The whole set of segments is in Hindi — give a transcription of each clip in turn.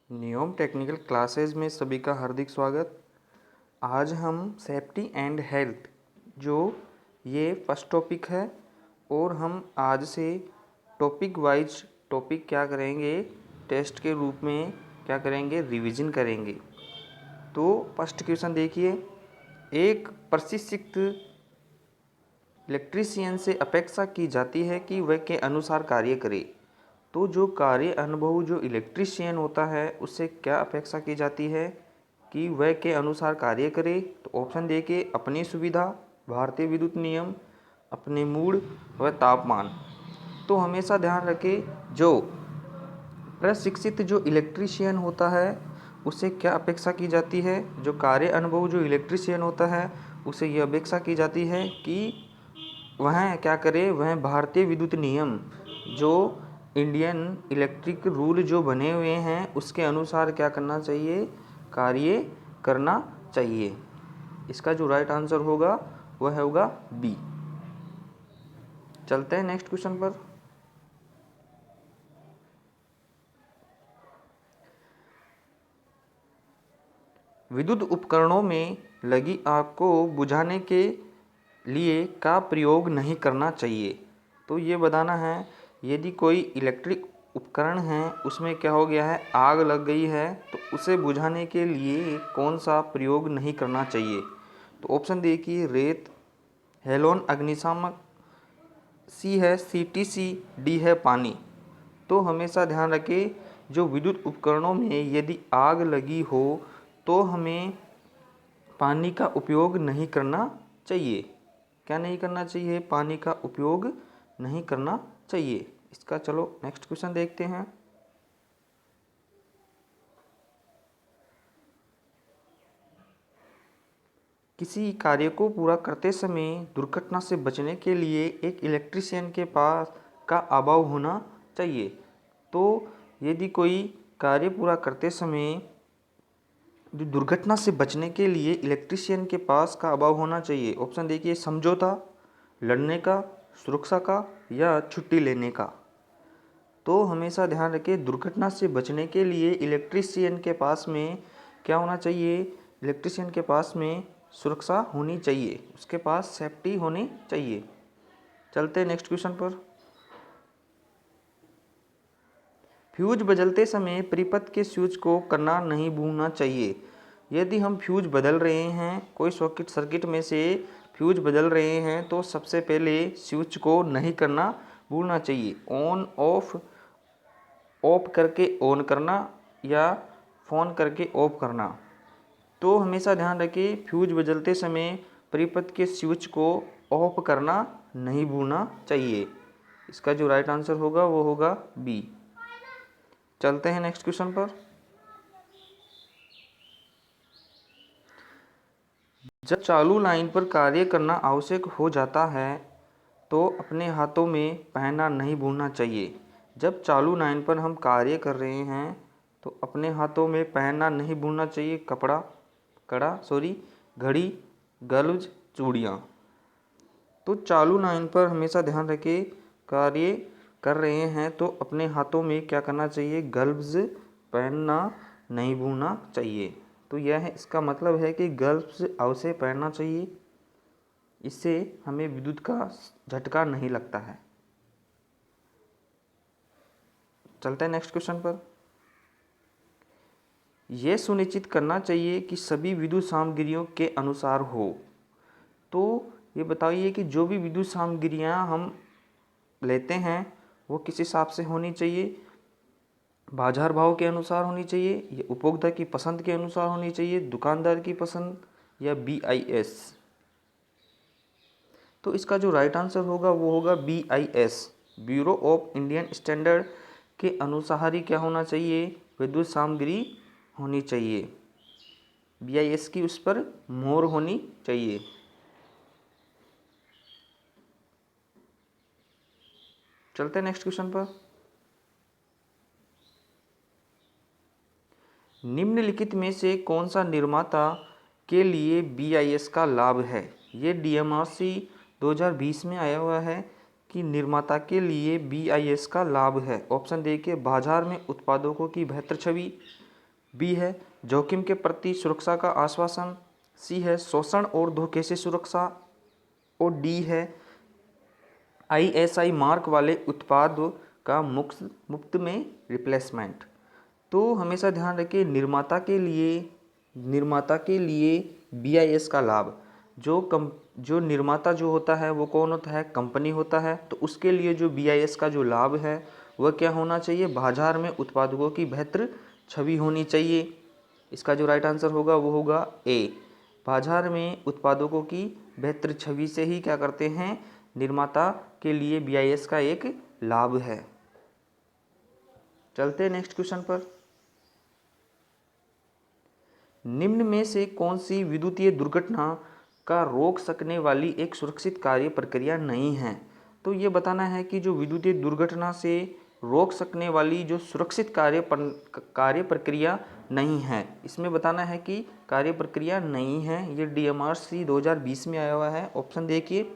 नियम टेक्निकल क्लासेस में सभी का हार्दिक स्वागत। आज हम सेफ्टी एंड हेल्थ जो ये फर्स्ट टॉपिक है और हम आज से टॉपिक वाइज टॉपिक क्या करेंगे, टेस्ट के रूप में क्या करेंगे, रिवीजन करेंगे। तो फर्स्ट क्वेश्चन देखिए, एक प्रशिक्षित इलेक्ट्रीशियन से अपेक्षा की जाती है कि वह के अनुसार कार्य करे। तो जो कार्य अनुभव जो इलेक्ट्रीशियन होता है उससे क्या अपेक्षा की जाती है कि वह के अनुसार कार्य करे। तो ऑप्शन देखिए, अपनी सुविधा, भारतीय विद्युत नियम, अपने मूड व तापमान। तो हमेशा ध्यान रखें, जो प्रशिक्षित जो इलेक्ट्रीशियन होता है उससे क्या अपेक्षा की जाती है, जो कार्य अनुभव जो इलेक्ट्रीशियन होता है उसे यह अपेक्षा की जाती है कि वह क्या करे, वह भारतीय विद्युत नियम जो इंडियन इलेक्ट्रिक रूल जो बने हुए हैं उसके अनुसार क्या करना चाहिए, कार्य करना चाहिए। इसका जो राइट आंसर होगा वह होगा बी। चलते हैं नेक्स्ट क्वेश्चन पर। विद्युत उपकरणों में लगी आग को बुझाने के लिए का प्रयोग नहीं करना चाहिए। तो ये बताना है, यदि कोई इलेक्ट्रिक उपकरण है उसमें क्या हो गया है, आग लग गई है, तो उसे बुझाने के लिए कौन सा प्रयोग नहीं करना चाहिए। तो ऑप्शन देखिए, रेत, हेलोन अग्निशामक, सी है सीटीसी, डी है पानी। तो हमेशा ध्यान रखें, जो विद्युत उपकरणों में यदि आग लगी हो तो हमें पानी का उपयोग नहीं करना चाहिए। क्या नहीं करना चाहिए, पानी का उपयोग नहीं करना चाहिए। इसका चलो नेक्स्ट क्वेश्चन देखते हैं। किसी कार्य को पूरा करते समय दुर्घटना से बचने के लिए एक इलेक्ट्रीशियन के पास का अभाव होना चाहिए। तो यदि कोई कार्य पूरा करते समय जो दुर्घटना से बचने के लिए इलेक्ट्रीशियन के पास का अभाव होना चाहिए। ऑप्शन देखिए, समझौता, लड़ने का, सुरक्षा का या छुट्टी लेने का। तो हमेशा ध्यान रखें, दुर्घटना से बचने के लिए इलेक्ट्रीशियन के पास में क्या होना चाहिए, इलेक्ट्रीशियन के पास में सुरक्षा होनी चाहिए, उसके पास सेफ्टी होनी चाहिए। चलते हैं नेक्स्ट क्वेश्चन पर। फ्यूज बदलते समय परिपथ के स्विच को करना नहीं भूलना चाहिए। यदि हम फ्यूज बदल रहे हैं, कोई सॉकेट सर्किट में से फ्यूज बदल रहे हैं, तो सबसे पहले स्विच को नहीं करना भूलना चाहिए। ऑन ऑफ, ऑफ करके ऑन करना या फ़ोन करके ऑफ करना। तो हमेशा ध्यान रखें, फ्यूज बदलते समय परिपथ के स्विच को ऑफ करना नहीं भूलना चाहिए। इसका जो राइट आंसर होगा वो होगा बी। चलते हैं नेक्स्ट क्वेश्चन पर। जब चालू लाइन पर कार्य करना आवश्यक हो जाता है तो अपने हाथों में पहनना नहीं भूलना चाहिए। जब चालू लाइन पर हम कार्य कर रहे हैं तो अपने हाथों में पहनना नहीं भूलना चाहिए घड़ी, ग्लव्स, चूड़ियाँ। तो चालू लाइन पर हमेशा ध्यान रखें, कार्य कर रहे हैं तो अपने हाथों में क्या करना चाहिए, ग्लव्स पहनना नहीं भूलना चाहिए। तो यह है, इसका मतलब है कि ग्लव्स अवश्य पहनना चाहिए, इससे हमें विद्युत का झटका नहीं लगता है। चलते हैं नेक्स्ट क्वेश्चन पर। यह सुनिश्चित करना चाहिए कि सभी विद्युत सामग्रियों के अनुसार हो। तो ये बताइए कि जो भी विद्युत सामग्रियाँ हम लेते हैं वो किस हिसाब से होनी चाहिए, बाजार भाव के अनुसार होनी चाहिए, या उपभोक्ता की पसंद के अनुसार होनी चाहिए, दुकानदार की पसंद, या BIS। तो इसका जो राइट आंसर होगा वो होगा BIS, bureau of Indian standard के अनुसार ही क्या होना चाहिए, विद्युत सामग्री होनी चाहिए। BIS की उस पर मोहर होनी चाहिए। चलते हैं नेक्स्ट क्वेश्चन पर। निम्नलिखित में से कौन सा निर्माता के लिए BIS का लाभ है। ये DMRC 2020 में आया हुआ है कि निर्माता के लिए BIS का लाभ है। ऑप्शन देखिए, बाजार में उत्पादकों की बेहतर छवि, बी है जोखिम के प्रति सुरक्षा का आश्वासन, सी है शोषण और धोखे से सुरक्षा, और डी है ISI मार्क वाले उत्पाद का मुफ्त में रिप्लेसमेंट। तो हमेशा ध्यान रखिए निर्माता के लिए BIS का लाभ, जो निर्माता जो होता है वो कौन होता है, कंपनी होता है। तो उसके लिए जो BIS का जो लाभ है वह क्या होना चाहिए, बाजार में उत्पादकों की बेहतर छवि होनी चाहिए। इसका जो राइट आंसर होगा वो होगा ए, बाजार में उत्पादकों की बेहतर छवि से ही क्या करते हैं, निर्माता के लिए BIS का एक लाभ है। चलते हैं नेक्स्ट क्वेश्चन पर। निम्न में से कौन सी विद्युतीय दुर्घटना का रोक सकने वाली एक सुरक्षित कार्य प्रक्रिया नहीं है। तो ये बताना है कि जो विद्युतीय दुर्घटना से रोक सकने वाली जो सुरक्षित कार्य प्रक्रिया नहीं है, इसमें बताना है कि कार्य प्रक्रिया नहीं है। ये DMRC 2020 में आया हुआ है। ऑप्शन देखिए,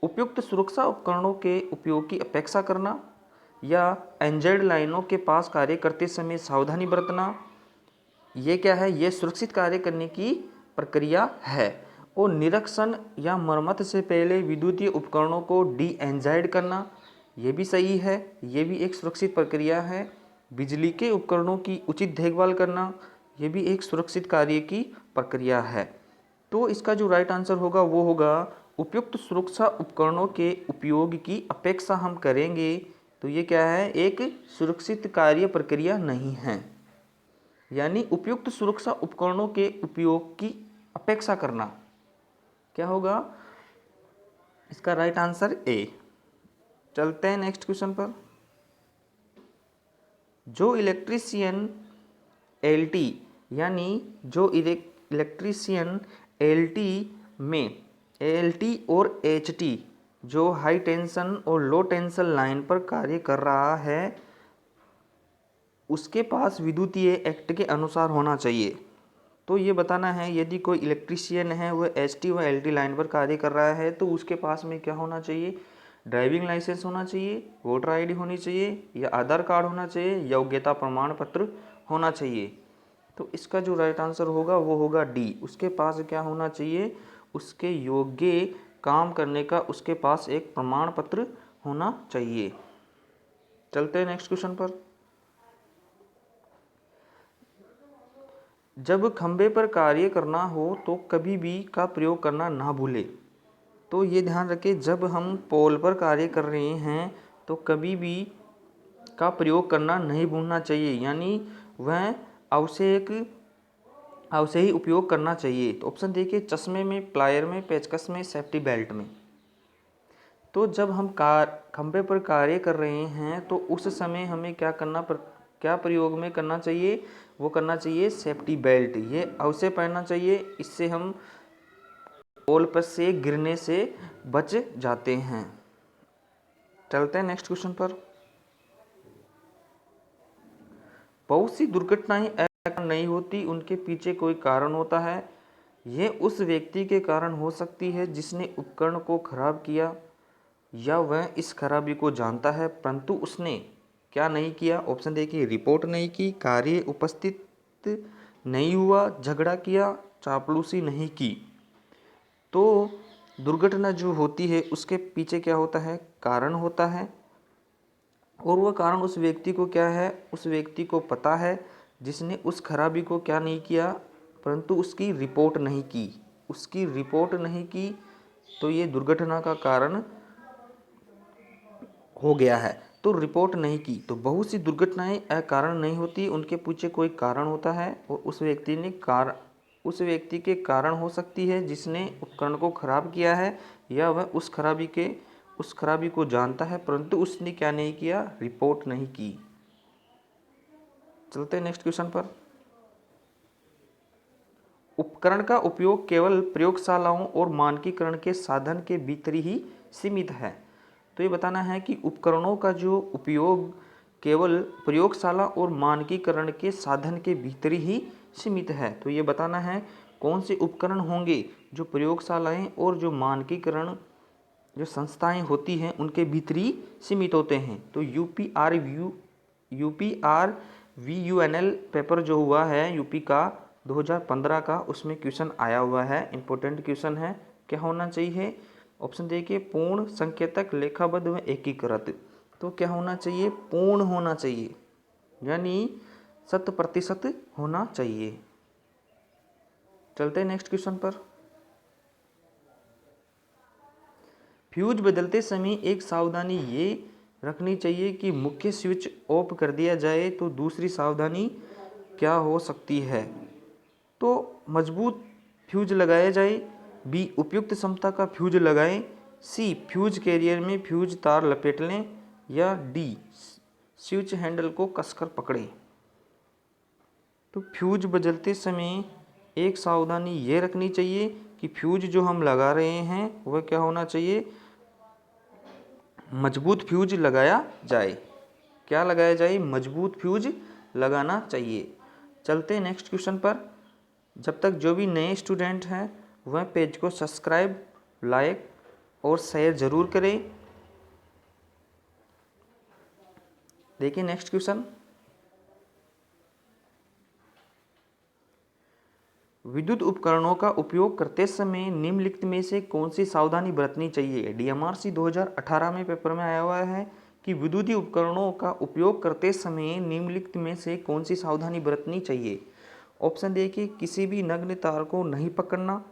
उपयुक्त सुरक्षा उपकरणों के उपयोग की अपेक्षा करना, या एंजर्ड लाइनों के पास कार्य करते समय सावधानी बरतना। ये क्या है, ये सुरक्षित कार्य करने की प्रक्रिया है। और निरीक्षण या मरम्मत से पहले विद्युतीय उपकरणों को डी एंजाइड करना, ये भी सही है, ये भी एक सुरक्षित प्रक्रिया है। बिजली के उपकरणों की उचित देखभाल करना, ये भी एक सुरक्षित कार्य की प्रक्रिया है। तो इसका जो राइट आंसर होगा वो होगा उपयुक्त सुरक्षा उपकरणों के उपयोग की अपेक्षा हम करेंगे तो ये क्या है, एक सुरक्षित कार्य प्रक्रिया नहीं है। यानी उपयुक्त सुरक्षा उपकरणों के उपयोग की अपेक्षा करना क्या होगा, इसका राइट आंसर ए। चलते हैं नेक्स्ट क्वेश्चन पर। जो इलेक्ट्रीशियन LT यानी जो इलेक्ट्रीशियन LT में ALT और HT जो हाई टेंशन और लो टेंशन लाइन पर कार्य कर रहा है उसके पास विद्युतीय एक्ट के अनुसार होना चाहिए। तो ये बताना है यदि कोई इलेक्ट्रीशियन है वह HT व LT लाइन पर कार्य कर रहा है तो उसके पास में क्या होना चाहिए, ड्राइविंग लाइसेंस होना चाहिए, वोटर ID होनी चाहिए, या आधार कार्ड होना चाहिए, योग्यता प्रमाण पत्र होना चाहिए। तो इसका जो राइट आंसर होगा वो होगा डी, उसके पास क्या होना चाहिए, उसके योग्य काम करने का उसके पास एक प्रमाण पत्र होना चाहिए। चलते हैं नेक्स्ट क्वेश्चन पर। जब खंभे पर कार्य करना हो तो कभी भी का प्रयोग करना ना भूलें। तो ये ध्यान रखें, जब हम पोल पर कार्य कर रहे हैं तो कभी भी का प्रयोग करना नहीं भूलना चाहिए, यानी वह अवश्य ही उपयोग करना चाहिए। तो ऑप्शन देखिए, चश्मे में, प्लायर में, पेचकस में, सेफ्टी बेल्ट में। तो जब हम खंभे पर कार्य कर रहे हैं तो उस समय हमें क्या प्रयोग में करना चाहिए, वो करना चाहिए सेफ्टी बेल्ट, ये अवश्य पहनना चाहिए। इससे हम पोल पर से गिरने से बच जाते हैं। चलते हैं नेक्स्ट क्वेश्चन पर। बहुत सी दुर्घटनाएं नहीं होती, उनके पीछे कोई कारण होता है। ये उस व्यक्ति के कारण हो सकती है जिसने उपकरण को खराब किया, या वह इस खराबी को जानता है परंतु उसने क्या नहीं किया। ऑप्शन देखिए, रिपोर्ट नहीं की, कार्य उपस्थित नहीं हुआ, झगड़ा किया, चापलूसी नहीं की। तो दुर्घटना जो होती है उसके पीछे क्या होता है, कारण होता है, और वह कारण उस व्यक्ति को क्या है, उस व्यक्ति को पता है जिसने उस खराबी को क्या नहीं किया, परंतु उसकी रिपोर्ट नहीं की, तो ये दुर्घटना का कारण हो गया है। तो रिपोर्ट नहीं की। तो बहुत सी दुर्घटनाएं अकारण नहीं होती, उनके पीछे कोई कारण होता है, और उस व्यक्ति के कारण हो सकती है जिसने उपकरण को खराब किया है, या वह उस खराबी को जानता है परंतु उसने क्या नहीं किया, रिपोर्ट नहीं की। चलते हैं नेक्स्ट क्वेश्चन पर। उपकरण का उपयोग केवल प्रयोगशालाओं और मानकीकरण के साधन के भीतर ही सीमित है। तो ये बताना है कि उपकरणों का जो उपयोग केवल प्रयोगशाला और मानकीकरण के साधन के भीतर ही सीमित है। तो ये बताना है कौन से उपकरण होंगे जो प्रयोगशालाएं और जो मानकीकरण जो संस्थाएं होती हैं उनके भीतर ही सीमित होते हैं। तो UPR VUNL पेपर जो हुआ है यूपी का 2015 का, उसमें क्वेश्चन आया हुआ है, इंपॉर्टेंट क्वेश्चन है। क्या होना चाहिए? ऑप्शन देखिए, पूर्ण, संकेतक, लेखाबद्ध व एकीकृत। तो क्या होना चाहिए? पूर्ण होना चाहिए, यानी 100% होना चाहिए। चलते हैं नेक्स्ट क्वेश्चन पर। फ्यूज बदलते समय एक सावधानी ये रखनी चाहिए कि मुख्य स्विच ऑफ कर दिया जाए, तो दूसरी सावधानी क्या हो सकती है? तो मजबूत फ्यूज लगाया जाए, बी उपयुक्त क्षमता का फ्यूज लगाएं, सी फ्यूज कैरियर में फ्यूज तार लपेट लें, या डी स्विच हैंडल को कसकर पकड़ें। तो फ्यूज बदलते समय एक सावधानी ये रखनी चाहिए कि फ्यूज जो हम लगा रहे हैं वह क्या होना चाहिए? मजबूत फ्यूज लगाया जाए। क्या लगाया जाए? मजबूत फ्यूज लगाना चाहिए। चलते हैं नेक्स्ट क्वेश्चन पर। जब तक जो भी नए स्टूडेंट हैं वह पेज को सब्सक्राइब, लाइक और शेयर जरूर करें। देखिए नेक्स्ट क्वेश्चन। विद्युत उपकरणों का उपयोग करते समय निम्नलिखित में से कौन सी सावधानी बरतनी चाहिए? DMRC 2018 में पेपर में आया हुआ है कि विद्युतीय उपकरणों का उपयोग करते समय निम्नलिखित में से कौन सी सावधानी बरतनी चाहिए? ऑप्शन देखिए, किसी भी नग्न तार को नहीं पकड़ना,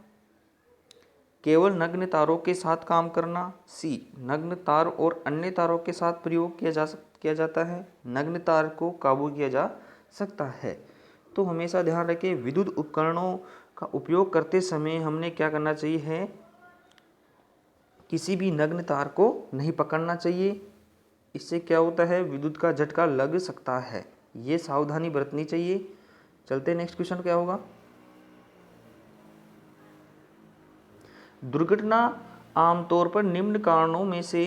केवल नग्न तारों के साथ काम करना, सी नग्न तार और अन्य तारों के साथ प्रयोग किया जाता है, नग्न तार को काबू किया जा सकता है। तो हमेशा ध्यान रखें, विद्युत उपकरणों का उपयोग करते समय हमने क्या करना चाहिए है? किसी भी नग्न तार को नहीं पकड़ना चाहिए। इससे क्या होता है? विद्युत का झटका लग सकता है। ये सावधानी बरतनी चाहिए। चलते नेक्स्ट क्वेश्चन क्या होगा। दुर्घटना आमतौर पर निम्न कारणों में से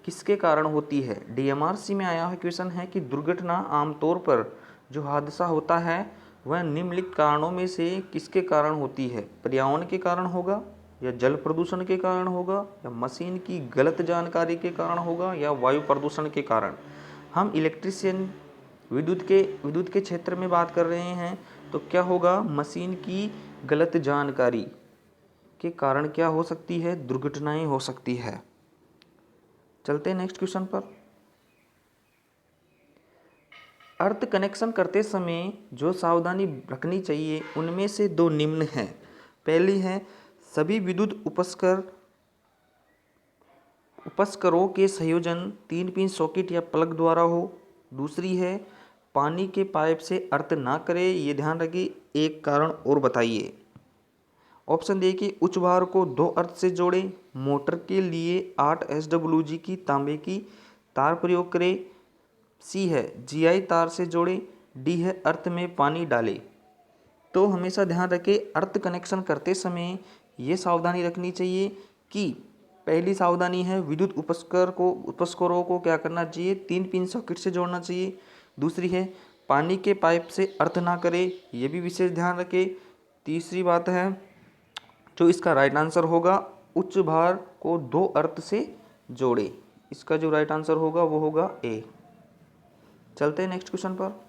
किसके कारण होती है? DMRC में आया है क्वेश्चन है कि दुर्घटना आमतौर पर जो हादसा होता है वह निम्नलिखित कारणों में से किसके कारण होती है? पर्यावरण के कारण होगा, या जल प्रदूषण के कारण होगा, या मशीन की गलत जानकारी के कारण होगा, या वायु प्रदूषण के कारण? हम इलेक्ट्रीशियन विद्युत के क्षेत्र में बात कर रहे हैं, तो क्या होगा? मशीन की गलत जानकारी के कारण क्या हो सकती है? दुर्घटनाएं हो सकती है। चलते हैं नेक्स्ट क्वेश्चन पर। अर्थ कनेक्शन करते समय जो सावधानी रखनी चाहिए उनमें से दो निम्न हैं। पहली है, सभी विद्युत उपस्करों के संयोजन 3 पिन सॉकेट या प्लग द्वारा हो। दूसरी है, पानी के पाइप से अर्थ ना करें। ये ध्यान रखिए। एक कारण और बताइए। ऑप्शन देखिए, उच्च भार को 2 अर्थ से जोड़ें, मोटर के लिए 8 SWG की तांबे की तार प्रयोग करें, सी है GI तार से जोड़ें, डी है अर्थ में पानी डालें। तो हमेशा ध्यान रखें, अर्थ कनेक्शन करते समय ये सावधानी रखनी चाहिए कि पहली सावधानी है, विद्युत उपस्करों को क्या करना चाहिए? 3 पिन सॉकेट से जोड़ना चाहिए। दूसरी है, पानी के पाइप से अर्थ ना करें, ये भी विशेष ध्यान रखें। तीसरी बात है, जो इसका राइट आंसर होगा, उच्च भार को 2 अर्थ से जोड़े। इसका जो राइट आंसर होगा वो होगा ए। चलते हैं नेक्स्ट क्वेश्चन पर।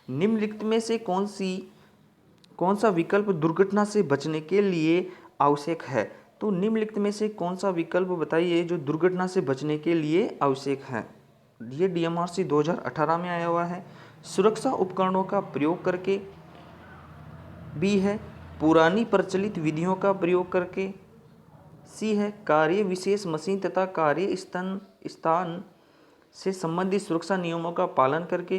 निम्नलिखित में से कौन सा विकल्प दुर्घटना से बचने के लिए आवश्यक है? तो निम्नलिखित में से कौन सा विकल्प बताइए जो दुर्घटना से बचने के लिए आवश्यक है? ये DMRC 2018 में आया हुआ है। सुरक्षा उपकरणों का प्रयोग करके, बी है पुरानी प्रचलित विधियों का प्रयोग करके, सी है कार्य विशेष मशीन तथा कार्य स्थान से संबंधित सुरक्षा नियमों का पालन करके,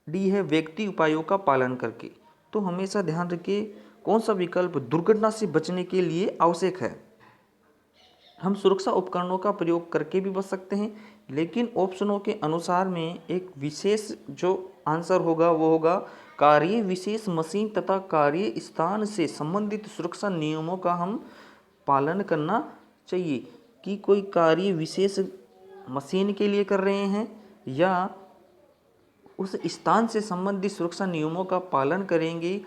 डी है व्यक्ति उपायों का पालन करके। तो हमेशा ध्यान रखिए, कौन सा विकल्प दुर्घटना से बचने के लिए आवश्यक है। हम सुरक्षा उपकरणों का प्रयोग करके भी बच सकते हैं, लेकिन ऑप्शनों के अनुसार में एक विशेष जो आंसर होगा वो होगा कार्य विशेष मशीन तथा कार्य स्थान से संबंधित सुरक्षा नियमों का हम पालन करना चाहिए। कि कोई कार्य विशेष मशीन के लिए कर रहे हैं या उस स्थान से संबंधित सुरक्षा नियमों का पालन करेंगे,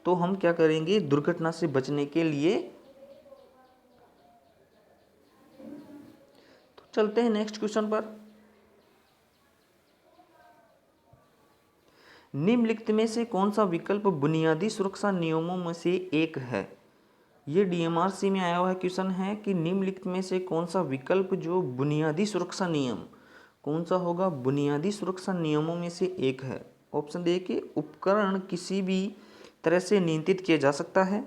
तो हम क्या करेंगे? दुर्घटना से बचने के लिए। तो चलते हैं नेक्स्ट क्वेश्चन पर। निम्नलिखित में से कौन सा विकल्प बुनियादी सुरक्षा नियमों में से एक है? ये डीएमआरसी में आया हुआ क्वेश्चन है कि निम्नलिखित में से कौन सा विकल्प जो बुनियादी सुरक्षा नियम कौन सा होगा, बुनियादी सुरक्षा नियमों में से एक है। ऑप्शन देखिए, उपकरण किसी भी तरह से नियंत्रित किया जा सकता है।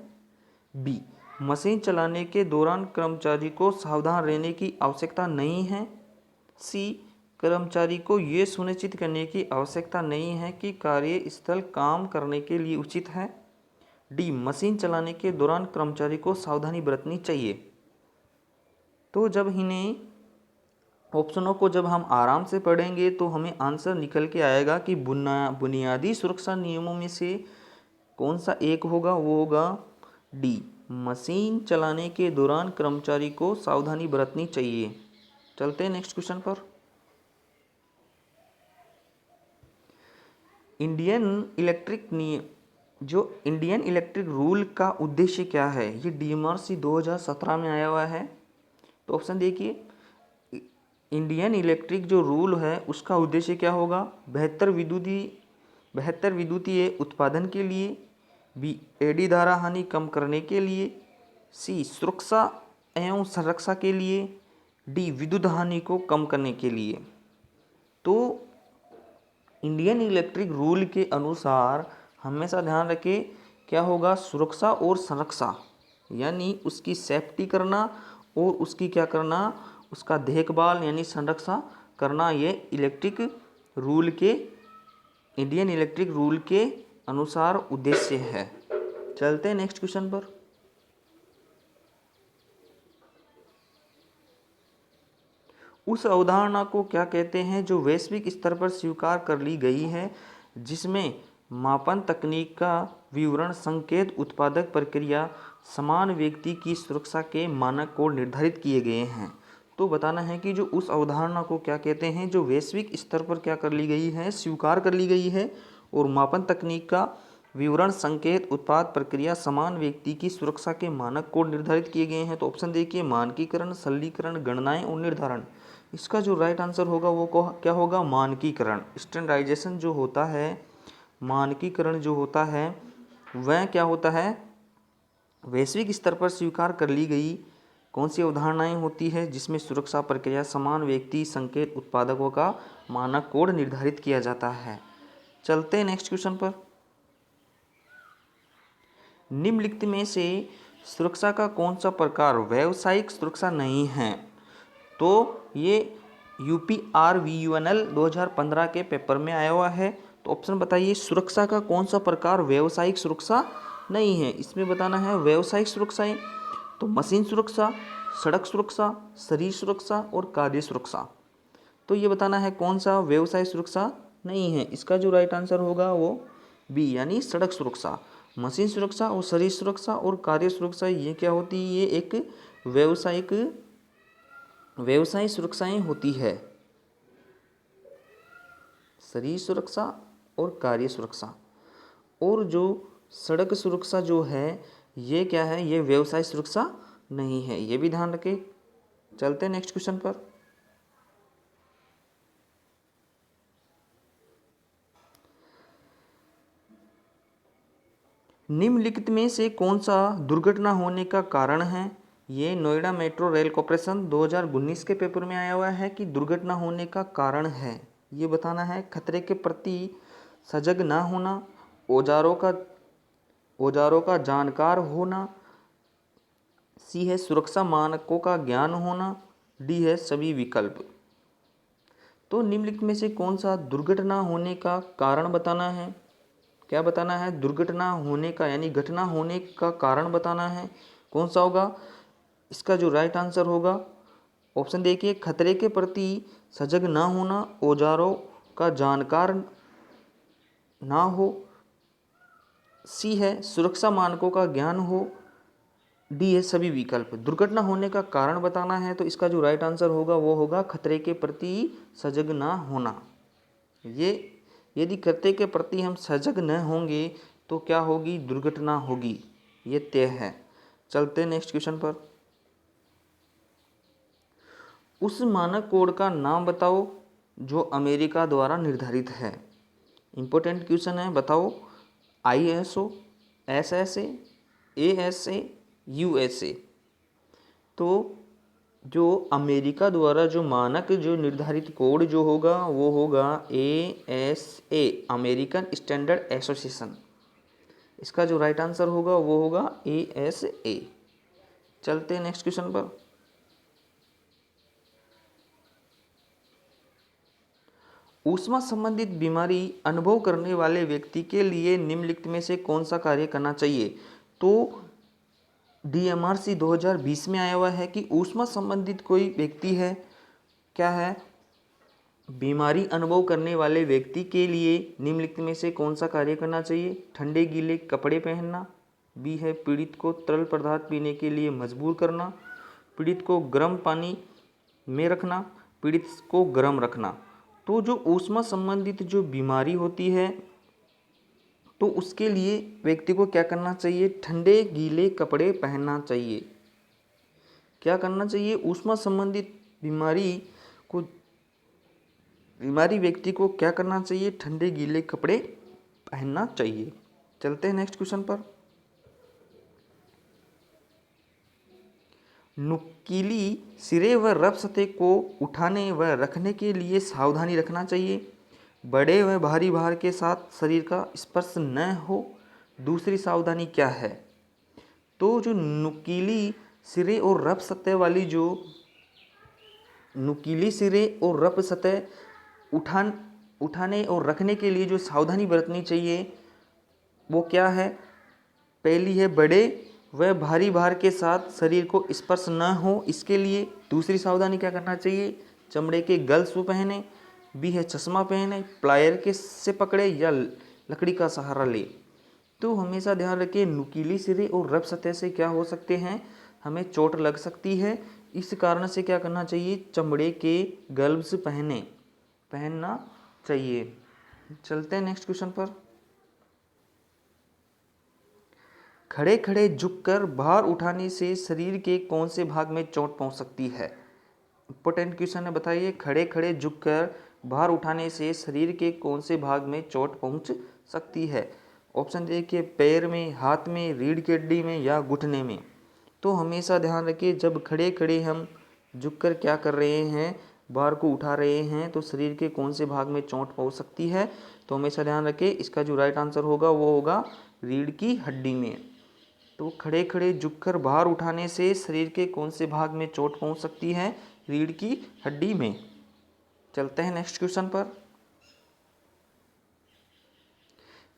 बी, मशीन चलाने के दौरान कर्मचारी को सावधान रहने की आवश्यकता नहीं है। सी, कर्मचारी को ये सुनिश्चित करने की आवश्यकता नहीं है कि कार्यस्थल काम करने के लिए उचित है। डी, मशीन चलाने के दौरान कर्मचारी को सावधानी बरतनी चाहिए। तो जब इन्हें ऑप्शनों को जब हम आराम से पढ़ेंगे तो हमें आंसर निकल के आएगा कि बुनियादी सुरक्षा नियमों में से कौन सा एक होगा, वो होगा डी, मशीन चलाने के दौरान कर्मचारी को सावधानी बरतनी चाहिए। चलते हैं नेक्स्ट क्वेश्चन पर। इंडियन इलेक्ट्रिक रूल का उद्देश्य क्या है? ये डीएमआरसी 2017 में आया हुआ है। तो ऑप्शन देखिए, इंडियन इलेक्ट्रिक जो रूल है उसका उद्देश्य क्या होगा? बेहतर विद्युतीय उत्पादन के लिए। बी, एडी धारा हानि कम करने के लिए। सी, सुरक्षा एवं संरक्षा के लिए। डी, विद्युत हानि को कम करने के लिए। तो इंडियन इलेक्ट्रिक रूल के अनुसार हमेशा ध्यान रखें क्या होगा, सुरक्षा और संरक्षा, यानी उसकी सेफ्टी करना और उसकी क्या करना, उसका देखभाल यानी संरक्षा करना, ये इंडियन इलेक्ट्रिक रूल के अनुसार उद्देश्य है। चलते हैं नेक्स्ट क्वेश्चन पर। उस अवधारणा को क्या कहते हैं जो वैश्विक स्तर पर स्वीकार कर ली गई है, जिसमें मापन तकनीक का विवरण, संकेत, उत्पादक प्रक्रिया, समान व्यक्ति की सुरक्षा के मानक को निर्धारित किए गए हैं। तो बताना है कि जो उस अवधारणा को क्या कहते हैं जो वैश्विक स्तर पर क्या कर ली गई है, स्वीकार कर ली गई है, और मापन तकनीक का विवरण, संकेत, उत्पाद प्रक्रिया, समान व्यक्ति की सुरक्षा के मानक को निर्धारित किए गए हैं। तो ऑप्शन देखिए, मानकीकरण, सरलीकरण, गणनाएं और निर्धारण। इसका जो राइट आंसर होगा वो क्या होगा, मानकीकरण। स्टैंडर्डाइजेशन जो होता है, मानकीकरण जो होता है वह क्या होता है, वैश्विक स्तर पर स्वीकार कर ली गई कौन सी अवधारणाएं होती है जिसमें सुरक्षा प्रक्रिया, समान व्यक्ति, संकेत, उत्पादकों का मानक कोड निर्धारित किया जाता है। चलते हैं नेक्स्ट क्वेश्चन पर। निम्नलिखित में से सुरक्षा का कौन सा प्रकार व्यावसायिक सुरक्षा नहीं है? तो ये UPRVUNL 2015 के पेपर में आया हुआ है। तो ऑप्शन बताइए, सुरक्षा का कौन सा प्रकार व्यावसायिक सुरक्षा नहीं है? इसमें बताना है व्यावसायिक सुरक्षाएं, तो मशीन सुरक्षा, सड़क सुरक्षा, शरीर सुरक्षा और कार्य सुरक्षा। तो ये बताना है कौन सा व्यवसाय सुरक्षा नहीं है। इसका जो राइट आंसर होगा वो बी, यानी सड़क सुरक्षा। मशीन सुरक्षा और शरीर सुरक्षा और कार्य सुरक्षा ये क्या होती है, ये एक व्यवसाय सुरक्षाएं होती है। शरीर सुरक्षा और कार्य सुरक्षा, और जो सड़क सुरक्षा जो है ये क्या है, ये व्यवसाय सुरक्षा नहीं है, ये भी ध्यान रखें। चलते हैं नेक्स्ट क्वेश्चन पर। निम्नलिखित में से कौन सा दुर्घटना होने का कारण है? ये नोएडा मेट्रो रेल कॉर्पोरेशन 2019 के पेपर में आया हुआ है कि दुर्घटना होने का कारण है। ये बताना है खतरे के प्रति सजग ना होना, औजारों का जानकार होना, सी है सुरक्षा मानकों का ज्ञान होना, डी है सभी विकल्प। तो निम्नलिखित में से कौन सा दुर्घटना होने का कारण बताना है? क्या बताना है, दुर्घटना होने का यानी घटना होने का कारण बताना है। कौन सा होगा? इसका जो राइट आंसर होगा ऑप्शन देखिए, खतरे के प्रति सजग ना होना, औजारों का जानकार ना हो, सी है सुरक्षा मानकों का ज्ञान हो, डी है सभी विकल्प। दुर्घटना होने का कारण बताना है तो इसका जो राइट आंसर होगा वो होगा खतरे के प्रति सजग ना होना। ये यदि खतरे के प्रति हम सजग न होंगे तो क्या होगी, दुर्घटना होगी, ये तय है। चलते नेक्स्ट क्वेश्चन पर। उस मानक कोड का नाम बताओ जो अमेरिका द्वारा निर्धारित है। इंपॉर्टेंट क्वेश्चन है, बताओ। ISO, SSA, ASA, USA। तो जो अमेरिका द्वारा जो मानक जो निर्धारित कोड जो होगा वो होगा ASA, अमेरिकन स्टैंडर्ड एसोसिएशन। इसका जो राइट आंसर होगा वो होगा ASA। चलते हैं नेक्स्ट क्वेश्चन पर। ऊष्मा संबंधित बीमारी अनुभव करने वाले व्यक्ति के लिए निम्नलिखित में से कौन सा कार्य करना चाहिए? तो DMRC 2020 में आया हुआ है कि ऊष्मा संबंधित कोई व्यक्ति है, क्या है, बीमारी अनुभव करने वाले व्यक्ति के लिए निम्नलिखित में से कौन सा कार्य करना चाहिए? ठंडे गीले कपड़े पहनना, बी है पीड़ित को तरल पदार्थ पीने के लिए मजबूर करना, पीड़ित को गर्म पानी में रखना, पीड़ित को गर्म रखना। तो जो ऊष्मा संबंधित जो बीमारी होती है तो उसके लिए व्यक्ति को क्या करना चाहिए? ठंडे गीले कपड़े पहनना चाहिए। क्या करना चाहिए? ऊष्मा संबंधित बीमारी व्यक्ति को क्या करना चाहिए? ठंडे गीले कपड़े पहनना चाहिए। चलते हैं नेक्स्ट क्वेश्चन पर। नुकीली सिरे व रफ सतह को उठाने व रखने के लिए सावधानी रखना चाहिए। बड़े व भारी भार के साथ शरीर का स्पर्श न हो। दूसरी सावधानी क्या है? तो जो नुकीली सिरे और रफ सतह वाली जो नुकीली सिरे और रफ सतह उठाने और रखने के लिए जो सावधानी बरतनी चाहिए वो क्या है? पहली है बड़े व भारी भार के साथ शरीर को स्पर्श न हो, इसके लिए। दूसरी सावधानी क्या करना चाहिए? चमड़े के ग्लव्स पहने, बी है चश्मा पहने, प्लायर के से पकड़े या लकड़ी का सहारा ले। तो हमेशा ध्यान रखें, नुकीली सिरे और रफ सतह से क्या हो सकते हैं? हमें चोट लग सकती है। इस कारण से क्या करना चाहिए? चमड़े के ग्लव्स पहनना चाहिए। चलते हैं नेक्स्ट क्वेश्चन पर। खड़े खड़े झुककर भार उठाने से शरीर के कौन से भाग में चोट पहुंच सकती है? इंपॉर्टेंट क्वेश्चन है, बताइए। खड़े खड़े झुककर भार उठाने से शरीर के कौन से भाग में चोट पहुंच सकती है? ऑप्शन देखिए, पैर में, हाथ में, रीढ़ की हड्डी में या घुटने में। तो हमेशा ध्यान रखिए, जब खड़े खड़े हम झुककर क्या कर रहे हैं, भार को उठा रहे हैं, तो शरीर के कौन से भाग में चोट पहुंच सकती है? तो हमेशा ध्यान रखें, इसका जो राइट आंसर होगा वो होगा रीढ़ की हड्डी में। तो खड़े खड़े झुककर भार उठाने से शरीर के कौन से भाग में चोट पहुंच सकती है? रीढ़ की हड्डी में। चलते हैं नेक्स्ट क्वेश्चन पर।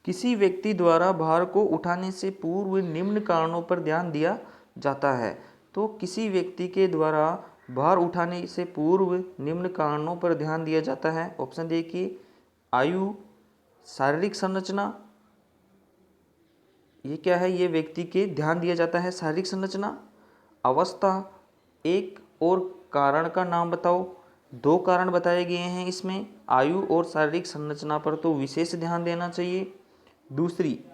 किसी व्यक्ति द्वारा भार को उठाने से पूर्व निम्न कारणों पर ध्यान दिया जाता है। तो किसी व्यक्ति के द्वारा भार उठाने से पूर्व निम्न कारणों पर ध्यान दिया जाता है। ऑप्शन देखिए, आयु, शारीरिक संरचना, ये क्या है? ये व्यक्ति के ध्यान दिया जाता है। शारीरिक संरचना, अवस्था, एक और कारण का नाम बताओ। 2 कारण बताए गए हैं इसमें, आयु और शारीरिक संरचना पर तो विशेष ध्यान देना चाहिए। दूसरी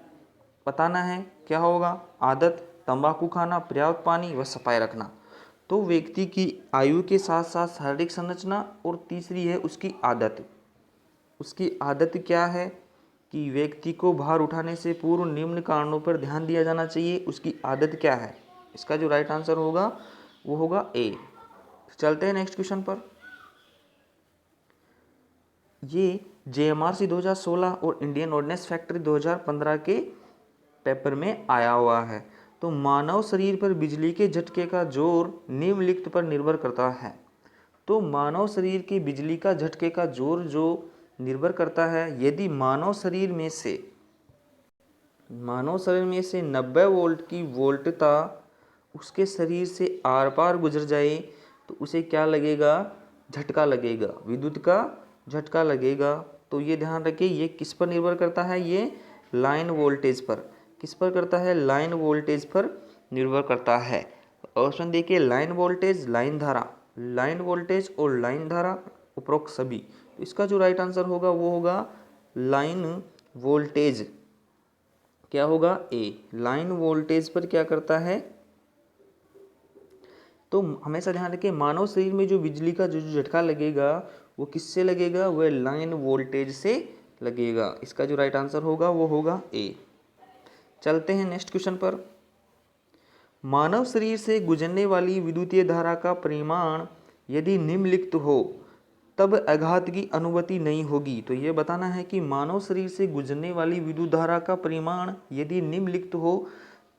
बताना है क्या होगा? आदत, तंबाकू खाना, पर्याप्त पानी व सफाई रखना। तो व्यक्ति की आयु के साथ साथ शारीरिक संरचना, और तीसरी है उसकी आदत। उसकी आदत क्या है? कि व्यक्ति को भार उठाने से पूर्व निम्न कारणों पर ध्यान दिया जाना चाहिए। उसकी आदत क्या है? इसका जो राइट आंसर होगा वो होगा ए। चलते हैं नेक्स्ट क्वेश्चन पर। ये JMRC 2016 और इंडियन ऑर्डिनेंस फैक्ट्री 2015 के पेपर में आया हुआ है। तो मानव शरीर पर बिजली के झटके का जोर निम्नलिखित पर निर्भर करता है। तो मानव शरीर के बिजली का झटके का जोर जो निर्भर करता है, यदि मानव शरीर में से 90 वोल्ट की वोल्टता उसके शरीर से आर पार गुजर जाए तो उसे क्या लगेगा? झटका लगेगा, विद्युत का झटका लगेगा। तो ये ध्यान रखिए, ये किस पर निर्भर करता है? ये लाइन वोल्टेज पर। किस पर करता है? लाइन वोल्टेज पर निर्भर करता है। ऑप्शन देखिए, लाइन वोल्टेज, लाइन धारा, लाइन वोल्टेज और लाइन धारा, उपरोक्त सभी। तो इसका जो राइट आंसर होगा वो होगा लाइन वोल्टेज। क्या होगा? ए। लाइन वोल्टेज पर क्या करता है? तो हमेशा ध्यान रखें, मानव शरीर में जो बिजली का जो झटका लगेगा वो किससे लगेगा? वह लाइन वोल्टेज से लगेगा। इसका जो राइट आंसर होगा वो होगा ए। चलते हैं नेक्स्ट क्वेश्चन पर। मानव शरीर से गुजरने वाली विद्युतीय धारा का परिमाण यदि निम्नलिखित हो तब आघात की अनुभूति नहीं होगी। तो ये बताना है कि मानव शरीर से गुजरने वाली विद्युत धारा का परिमाण यदि निम्नलिखित हो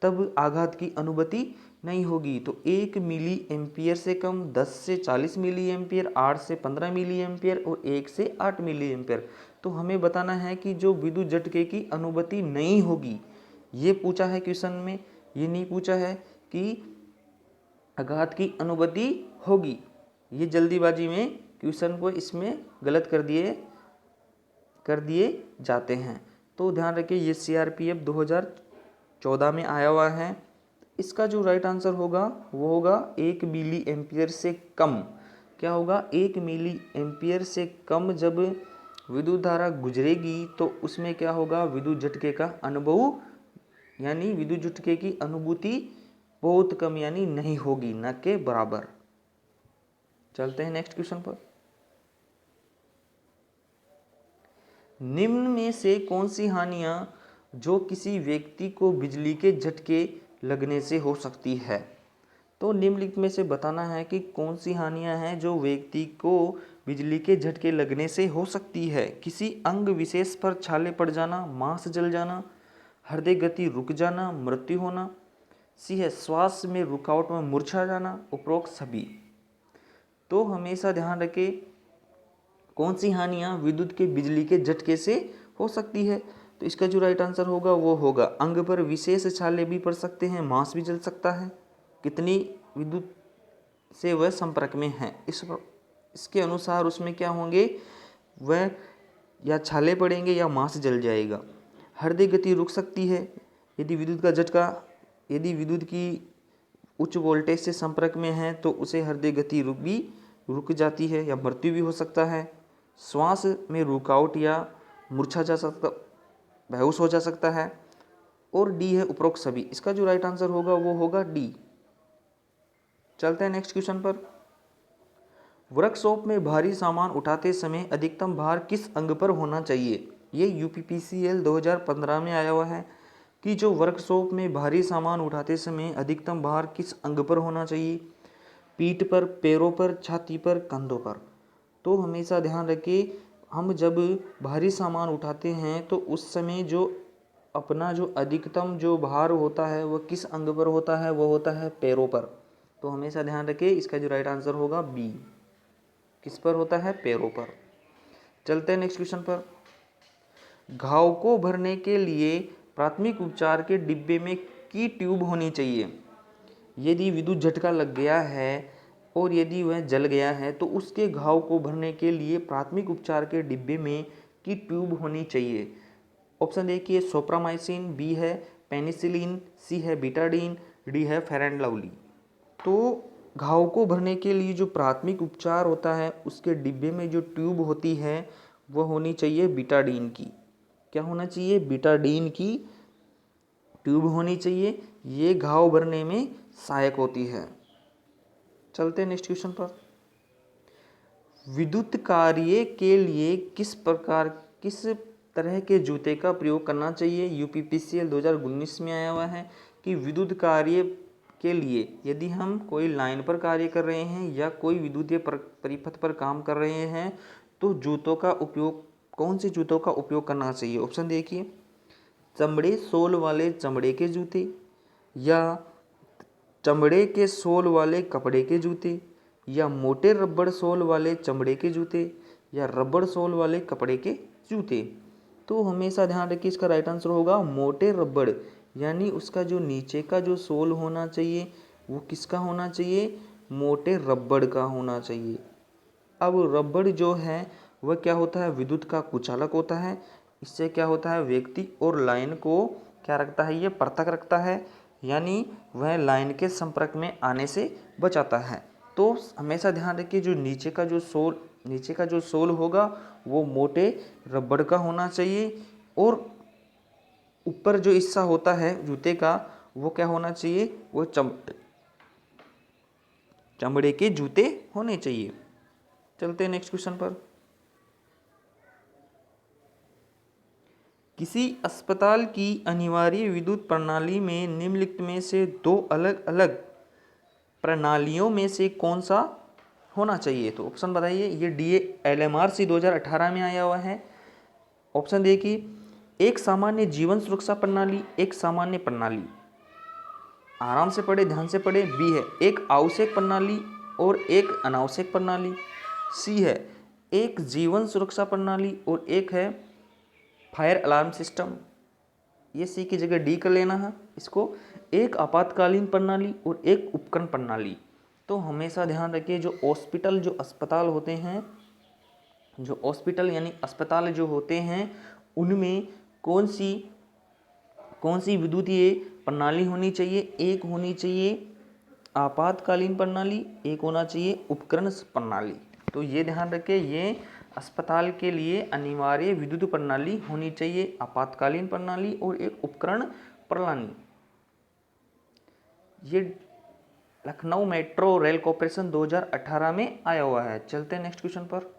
तब आघात की अनुभूति नहीं होगी। तो 1 मिली एम्पियर से कम, 10 से 40 मिली एम्पियर, 8 से 15 मिली एम्पियर और 1 से 8 मिली एम्पियर। तो हमें बताना है कि जो विद्युत झटके की अनुभूति नहीं होगी, ये पूछा है क्वेश्चन में। ये नहीं पूछा है कि आघात की अनुभूति होगी। ये जल्दीबाजी में क्वेश्चन को इसमें गलत कर दिए जाते हैं। तो ध्यान रखिए, ये CRPF 2014 में आया हुआ है। इसका जो राइट आंसर होगा वो होगा 1 मिली एम्पियर से कम। क्या होगा? 1 मिली एम्पियर से कम जब विद्युत धारा गुजरेगी तो उसमें क्या होगा? विद्युत झटके का अनुभव यानी विद्युत झटके की अनुभूति बहुत कम यानी नहीं होगी, न के बराबर। चलते हैं नेक्स्ट क्वेश्चन पर। निम्न में से कौन सी हानियां जो किसी व्यक्ति को बिजली के झटके लगने से हो सकती है? तो निम्नलिखित में से बताना है कि कौन सी हानियां हैं जो व्यक्ति को बिजली के झटके लगने से हो सकती है। किसी अंग विशेष पर छाले पड़ जाना, मांस जल जाना, हृदय गति रुक जाना, मृत्यु होना। सी है श्वास में रुकावट में मूर्छा जाना, उपरोक्त सभी। तो हमेशा ध्यान रखें कौन सी हानियां विद्युत के बिजली के झटके से हो सकती है। तो इसका जो राइट आंसर होगा वो होगा अंग पर विशेष छाले भी पड़ सकते हैं, मांस भी जल सकता है। कितनी विद्युत से वह संपर्क में है इसके अनुसार उसमें क्या होंगे? वह या छाले पड़ेंगे या मांस जल जाएगा। हृदय गति रुक सकती है यदि विद्युत की उच्च वोल्टेज से संपर्क में है तो उसे हृदय गति रुक जाती है या मृत्यु भी हो सकता है। श्वास में रुकावट या मूर्छा बेहोश हो जा सकता है। और डी है उपरोक्त सभी। इसका जो राइट आंसर होगा वो होगा डी। चलते हैं नेक्स्ट क्वेश्चन पर। वर्कशॉप में भारी सामान उठाते समय अधिकतम भार किस अंग पर होना चाहिए? ये UPPCL 2015 में आया हुआ है कि जो वर्कशॉप में भारी सामान उठाते समय अधिकतम भार किस अंग पर होना चाहिए? पीठ पर, पैरों पर, छाती पर, कंधों पर। तो हमेशा ध्यान रखिए हम जब भारी सामान उठाते हैं तो उस समय जो अपना जो अधिकतम जो भार होता है वह किस अंग पर होता है? वो होता है पैरों पर। तो हमेशा ध्यान रखिए इसका जो राइट आंसर होगा बी। किस पर होता है? पैरों पर। चलते हैं नेक्स्ट क्वेश्चन पर। घाव को भरने के लिए प्राथमिक उपचार के डिब्बे में की ट्यूब होनी चाहिए। यदि विद्युत झटका लग गया है और यदि वह जल गया है तो उसके घाव को भरने के लिए प्राथमिक उपचार के डिब्बे में की ट्यूब होनी चाहिए। ऑप्शन देखिए सोप्रामाइसिन, बी है पेनिसिलिन, सी है बीटाडीन, डी है फेयर एंड लवली। तो घाव को भरने के लिए जो प्राथमिक उपचार होता है उसके डिब्बे में जो ट्यूब होती है वह होनी चाहिए बीटाडीन की। क्या होना चाहिए? बीटाडीन की ट्यूब होनी चाहिए। ये घाव भरने में सहायक होती है। चलते हैं नेक्स्ट क्वेश्चन पर। विद्युत कार्य के लिए किस तरह के जूते का प्रयोग करना चाहिए? UPPCL 2019 में आया हुआ है कि विद्युत कार्य के लिए यदि हम कोई लाइन पर कार्य कर रहे हैं या कोई विद्युतीय परिपथ पर काम कर रहे हैं तो कौन से जूतों का उपयोग करना चाहिए? ऑप्शन देखिए चमड़े सोल वाले चमड़े के जूते, या चमड़े के सोल वाले कपड़े के जूते, या मोटे रबड़ सोल वाले चमड़े के जूते, या रबड़ सोल वाले कपड़े के जूते। तो हमेशा ध्यान रखिए इसका राइट आंसर होगा मोटे रबड़, यानी उसका जो नीचे का जो सोल होना चाहिए वो किसका होना चाहिए? मोटे रबड़ का होना चाहिए। अब रबड़ जो है वह क्या होता है? विद्युत का कुचालक होता है। इससे क्या होता है? व्यक्ति और लाइन को क्या रखता है? ये पृथक रखता है, यानी वह लाइन के संपर्क में आने से बचाता है। तो हमेशा ध्यान रखिए जो नीचे का जो सोल होगा वो मोटे रबड़ का होना चाहिए और ऊपर जो हिस्सा होता है जूते का वो क्या होना चाहिए? वो चमड़े के जूते होने चाहिए। चलते हैं नेक्स्ट क्वेश्चन पर। किसी अस्पताल की अनिवार्य विद्युत प्रणाली में निम्नलिखित में से दो अलग अलग प्रणालियों में से कौन सा होना चाहिए? तो ऑप्शन बताइए। ये DALMRC 2018 में आया हुआ है। ऑप्शन देखिए, एक सामान्य जीवन सुरक्षा प्रणाली, एक सामान्य प्रणाली। आराम से पढ़े, ध्यान से पढ़े। बी है एक आवश्यक प्रणाली और एक अनावश्यक प्रणाली। सी है एक जीवन सुरक्षा प्रणाली और एक है फायर अलार्म सिस्टम। ये सी की जगह डी कर लेना है इसको। एक आपातकालीन प्रणाली और एक उपकरण प्रणाली। तो हमेशा ध्यान रखिए, जो हॉस्पिटल, जो अस्पताल होते हैं, जो हॉस्पिटल यानी अस्पताल जो होते हैं, उनमें कौन सी विद्युतीय प्रणाली होनी चाहिए? एक होनी चाहिए आपातकालीन प्रणाली, एक होना चाहिए उपकरण प्रणाली। तो ये ध्यान रखें, ये अस्पताल के लिए अनिवार्य विद्युत प्रणाली होनी चाहिए, आपातकालीन प्रणाली और एक उपकरण प्रणाली। ये लखनऊ मेट्रो रेल कॉर्पोरेशन 2018 में आया हुआ है। चलते हैं नेक्स्ट क्वेश्चन पर।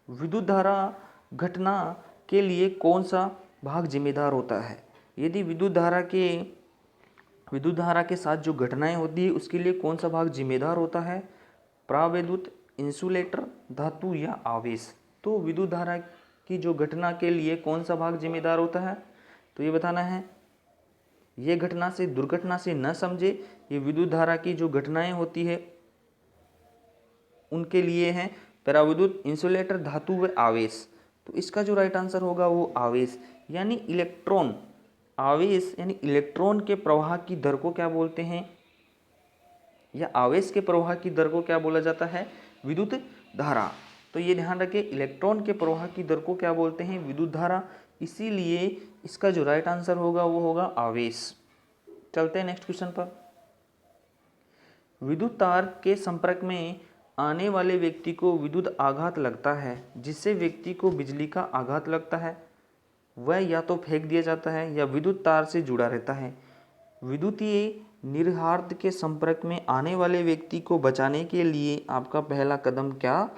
विद्युत धारा घटना के लिए कौन सा भाग जिम्मेदार होता है? यदि विद्युत धारा के साथ जो घटनाएं होती है उसके लिए कौन सा भाग जिम्मेदार होता है? प्राविद्युत, इंसुलेटर, धातु या आवेश। तो विद्युत धारा की जो घटना के लिए कौन सा भाग जिम्मेदार होता है? तो ये बताना है। ये घटना से दुर्घटना से न समझे, ये विद्युत धारा की जो घटनाएं होती है उनके लिए है पराविद्युत, इंसुलेटर, धातु व आवेश। तो इसका जो राइट आंसर होगा वो आवेश यानी इलेक्ट्रॉन। आवेश यानी इलेक्ट्रॉन के प्रवाह की दर को क्या बोलते हैं, या आवेश के प्रवाह की दर को क्या बोला जाता है? विद्युत धारा। तो ये ध्यान रखें, इलेक्ट्रॉन के प्रवाह की दर को क्या बोलते हैं? विद्युत धारा। इसीलिए इसका जो राइट आंसर होगा वो होगा आवेश। चलते हैं नेक्स्ट क्वेश्चन पर। विद्युत तार के संपर्क में आने वाले व्यक्ति को विद्युत आघात लगता है, जिससे व्यक्ति को बिजली का आघात लगता है, वह या तो फेंक दिया जाता है या विद्युत तार से जुड़ा रहता है। विद्युतीय निर्हार्द के संपर्क में आने वाले व्यक्ति को बचाने के लिए आपका पहला कदम क्या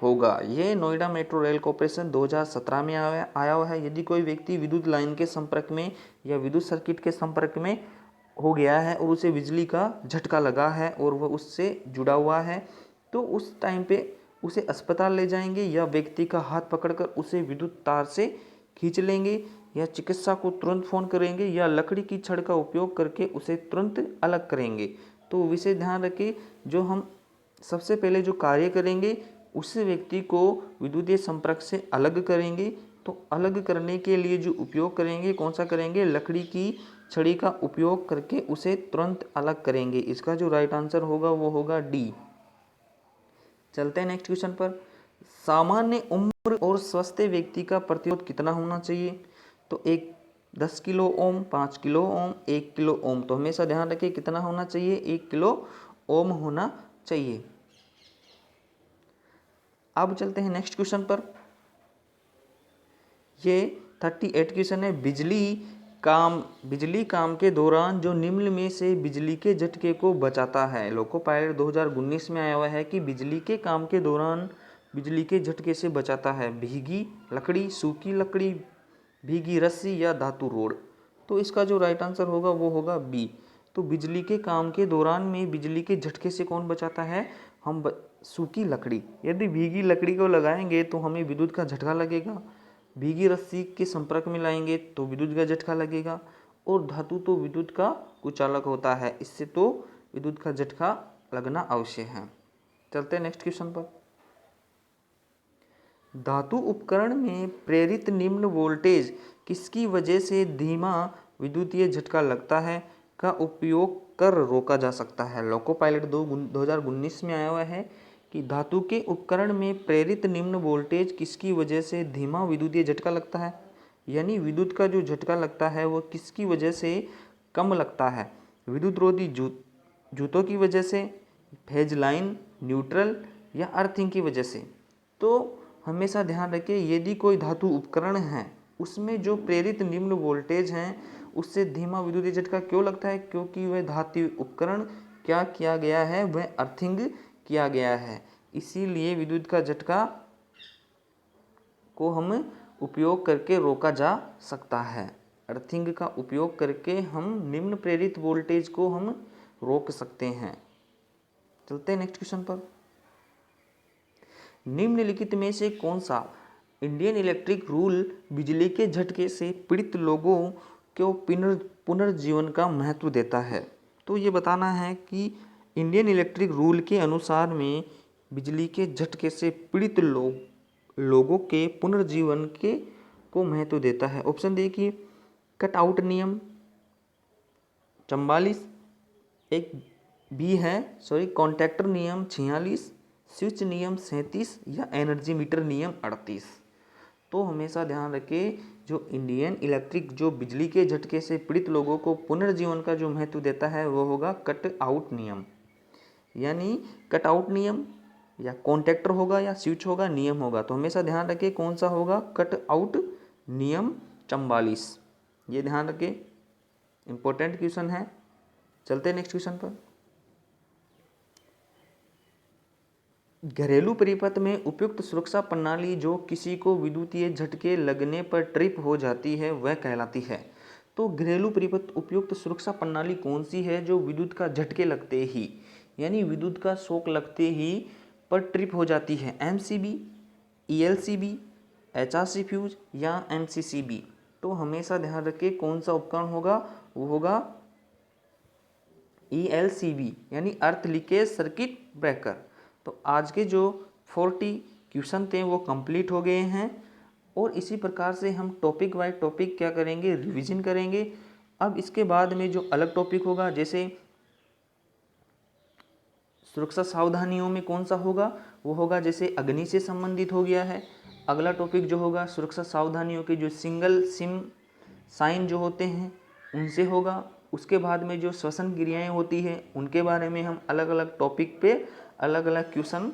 होगा? ये नोएडा मेट्रो रेल कॉर्पोरेशन 2017 में आया हुआ है। यदि कोई व्यक्ति विद्युत लाइन के संपर्क में या विद्युत सर्किट के संपर्क में हो गया है और उसे बिजली का झटका लगा है और वह उससे जुड़ा हुआ है, तो उस टाइम पे उसे अस्पताल ले जाएंगे या व्यक्ति का हाथ पकड़कर उसे विद्युत तार से खींच लेंगे या चिकित्सा को तुरंत फ़ोन करेंगे या लकड़ी की छड़ का उपयोग करके उसे तुरंत अलग करेंगे। तो विशेष ध्यान रखें, जो हम सबसे पहले जो कार्य करेंगे उस व्यक्ति को विद्युतीय संपर्क से अलग करेंगे। तो अलग करने के लिए जो उपयोग करेंगे कौन सा करेंगे? लकड़ी की छड़ी का उपयोग करके उसे तुरंत अलग करेंगे। इसका जो राइट आंसर होगा वो होगा डी। चलते हैं नेक्स्ट क्वेश्चन पर। सामान्य उम्र और स्वस्थ व्यक्ति का प्रतिरोध कितना होना चाहिए? तो 10 kilo ohm, 5 kilo ohm, 1 kilo ohm. तो हमेशा ध्यान रखें कितना होना चाहिए? 1 किलो ओम होना चाहिए। अब चलते हैं नेक्स्ट क्वेश्चन पर। ये 38 क्वेश्चन है। बिजली काम के दौरान जो निम्न में से बिजली के झटके को बचाता है। लोको पायलट 2019 में आया हुआ है कि बिजली के काम के दौरान बिजली के झटके से बचाता है भीगी लकड़ी, सूखी लकड़ी, भीगी रस्सी या धातु रोड। तो इसका जो राइट आंसर होगा वो होगा बी। तो बिजली के काम के दौरान में बिजली के झटके से कौन बचाता है? सूखी लकड़ी। यदि भीगी लकड़ी को लगाएंगे तो हमें विद्युत का झटका लगेगा, भीगी रस्सी के संपर्क में लाएंगे तो विद्युत का झटका लगेगा, और धातु तो विद्युत का कुचालक होता है, इससे तो विद्युत का झटका लगना आवश्यक है। चलते हैं नेक्स्ट क्वेश्चन पर। धातु उपकरण में प्रेरित निम्न वोल्टेज किसकी वजह से धीमा विद्युतीय झटका लगता है का उपयोग कर रोका जा सकता है? लोको पायलट 2019 में आया हुआ है कि धातु के उपकरण में प्रेरित निम्न वोल्टेज किसकी वजह से धीमा विद्युतीय झटका लगता है, यानी विद्युत का जो झटका लगता है वो किसकी वजह से कम लगता है? विद्युत रोधी जूतों की वजह से, फेज लाइन, न्यूट्रल या अर्थिंग की वजह से। तो हमेशा ध्यान रखें, यदि कोई धातु उपकरण है उसमें जो प्रेरित निम्न वोल्टेज हैं उससे धीमा विद्युतीय झटका क्यों लगता है? क्योंकि वह धातु उपकरण क्या किया गया है? वह अर्थिंग किया गया है। इसीलिए विद्युत का झटका को हम उपयोग करके रोका जा सकता है। अर्थिंग का उपयोग करके हम निम्न प्रेरित वोल्टेज को हम रोक सकते हैं। चलते हैं नेक्स्ट क्वेश्चन पर। निम्नलिखित में से कौन सा इंडियन इलेक्ट्रिक रूल बिजली के झटके से पीड़ित लोगों को पुनर्जीवन का महत्व देता है? तो ये बताना है कि इंडियन इलेक्ट्रिक रूल के अनुसार में बिजली के झटके से पीड़ित लोगों के पुनर्जीवन को महत्व देता है। ऑप्शन देखिए, कट आउट नियम 44, एक बी है कॉन्ट्रैक्टर नियम 46, स्विच नियम 37 या एनर्जी मीटर नियम 38। तो हमेशा ध्यान रखें, जो इंडियन इलेक्ट्रिक जो बिजली के झटके से पीड़ित लोगों को पुनर्जीवन का जो महत्व देता है वो होगा कट आउट नियम। यानी कट आउट नियम या कॉन्ट्रैक्टर होगा या स्विच होगा, नियम होगा। तो हमेशा ध्यान रखें कौन सा होगा, कट आउट नियम 44। ये ध्यान रखें, इंपॉर्टेंट क्वेश्चन है। चलते हैं नेक्स्ट क्वेश्चन पर। घरेलू परिपथ में उपयुक्त सुरक्षा प्रणाली जो किसी को विद्युतीय झटके लगने पर ट्रिप हो जाती है वह कहलाती है। तो घरेलू परिपथ उपयुक्त सुरक्षा प्रणाली कौन सी है जो विद्युत का झटके लगते ही यानी विद्युत का शॉक लगते ही पर ट्रिप हो जाती है? MCB, ELCB, HRC फ्यूज या MCCB? तो हमेशा ध्यान रखें कौन सा उपकरण होगा, वो होगा ELCB यानी अर्थ लीकेज सर्किट ब्रेकर। तो आज के जो 40 क्वेश्चन थे वो कंप्लीट हो गए हैं और इसी प्रकार से हम टॉपिक वाइज टॉपिक क्या करेंगे, रिवीजन करेंगे। अब इसके बाद में जो अलग टॉपिक होगा, जैसे सुरक्षा सावधानियों में कौन सा होगा, वो होगा जैसे अग्नि से संबंधित हो गया है। अगला टॉपिक जो होगा सुरक्षा सावधानियों के जो सिंगल सिम साइन जो होते हैं उनसे होगा। उसके बाद में जो श्वसन क्रियाएं होती हैं उनके बारे में हम अलग अलग टॉपिक पे अलग अलग क्वेश्चन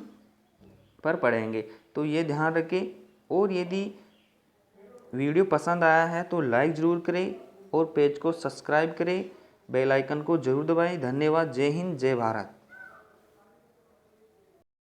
पर पढ़ेंगे। तो ये ध्यान रखें, और यदि वीडियो पसंद आया है तो लाइक ज़रूर करें और पेज को सब्सक्राइब करें, बेल आइकन को जरूर दबाएं। धन्यवाद। जय हिंद, जय भारत।